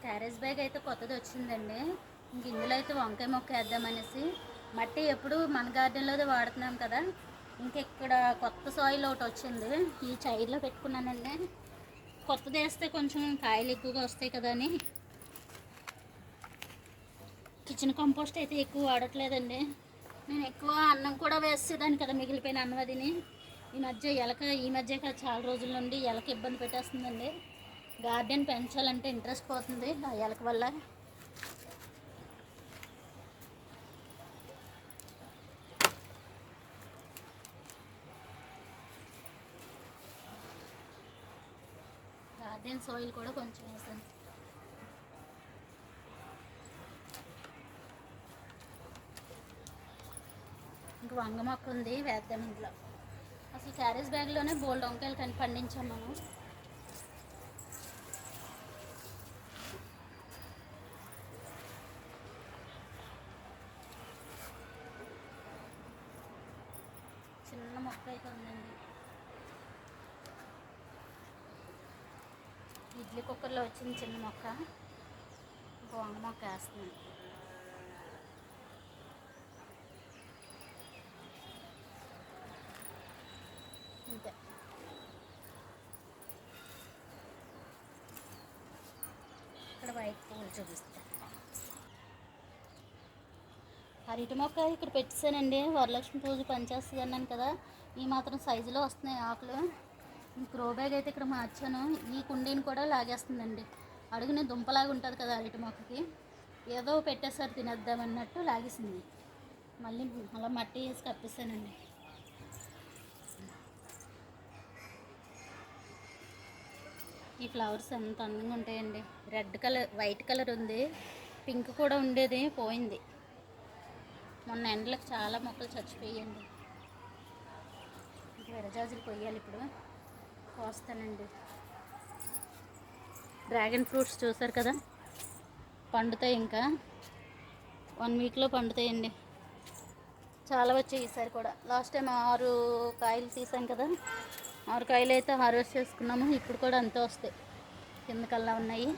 Carriage bag అయితే కొత్తది వచ్చిందండి. ఇంక ఇందులో అయితే వంకాయ మొక్క వేద్దామనేసి. మట్టి ఎప్పుడు మన గార్డెన్లోదే వాడుతున్నాం కదా. ఇంక ఇక్కడ కొత్త సాయిల్ ఒకటి వచ్చింది, ఈ చైర్లో పెట్టుకున్నానండి. కొత్తది వేస్తే కొంచెం కాయలు ఎక్కువగా వస్తాయి కదా అని. కిచెన్ కంపోస్ట్ అయితే ఎక్కువ వాడట్లేదండి. నేను ఎక్కువ అన్నం కూడా వేసేదాన్ని కదా, మిగిలిపోయిన అన్నం అదిని. ఈ మధ్య చాలా రోజుల నుండి ఎలక ఇబ్బంది పెట్టేస్తుందండి. గార్డెన్ పెంచాలంటే ఇంట్రెస్ట్ పోతుంది ఆ ఎలక వల్ల. గార్డెన్ సాయిల్ కూడా కొంచెం వేసాను. ఇంక వంగ మొక్క ఉంది, వేద్దాం ఇంట్లో. అసలు క్యారేజ్ బ్యాగ్లోనే బోల్డ్ వంకాయలు పండించాం మనం. చిన్న మొక్క అయితే ఉందండి. ఇడ్లీ కుక్కర్లో వచ్చింది చిన్న మొక్క. ఇంకో వంగ మొక్క వేస్తున్నాను. అంతే. ఇక్కడ వైట్ పూలు చూపిస్తాను. అరటి మొక్క ఇక్కడ పెట్టేశానండి. వరలక్ష్మి పూజ పనిచేస్తుంది అన్నాను కదా, ఈ మాత్రం సైజులో వస్తున్నాయి ఆకులు. గ్రో బ్యాగ్ అయితే ఇక్కడ మార్చాను. ఈ కుండీని కూడా లాగేస్తుందండి. అడుగునే దుంపలాగా ఉంటుంది కదా అరటి మొక్కకి, ఏదో పెట్టేసారి తినేద్దామన్నట్టు లాగేసింది. మళ్ళీ అలా మట్టి వేసి కప్పేసానండి. ఈ ఫ్లవర్స్ ఎంత అందంగా ఉంటాయండి. రెడ్ కలర్, వైట్ కలర్ ఉంది, పింక్ కూడా ఉండేది పోయింది. మొన్న ఎండలకు చాలా మొక్కలు చచ్చిపోయాయండి. ఇంకా విరజాజులు కొయ్యాలి ఇప్పుడు, కోస్తానండి. డ్రాగన్ ఫ్రూట్స్ చూసారు కదా, పండుతాయి. ఇంకా 1 వీక్లో పండుతాయండి. చాలా వచ్చాయి ఈసారి కూడా. లాస్ట్ టైం 6 కాయలు తీసాం కదా, 6 కాయలు అయితే హార్వెస్ట్ చేసుకున్నాము. ఇప్పుడు కూడా అంతే వస్తాయి, కిందకల్లా ఉన్నాయి.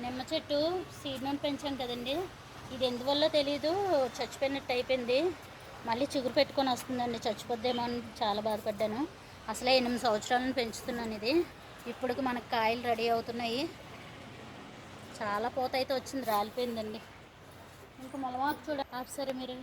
నిమ్మ చెట్టు సీడ్ నుండి పెంచాం కదండి, ఇది ఎందువల్ల తెలీదు చచ్చిపోయినట్టు అయిపోయింది. మళ్ళీ చిగురు పెట్టుకొని వస్తుందండి. చచ్చిపోద్దేమో అని చాలా బాధపడ్డాను. అసలే 8 సంవత్సరాలను పెంచుతున్నాను ఇది. ఇప్పటికి మనకు కాయలు రెడీ అవుతున్నాయి. చాలా పూత అయితే వచ్చింది, రాలిపోయిందండి. ఇంకా మొలమాకు చూడ సరే మీరు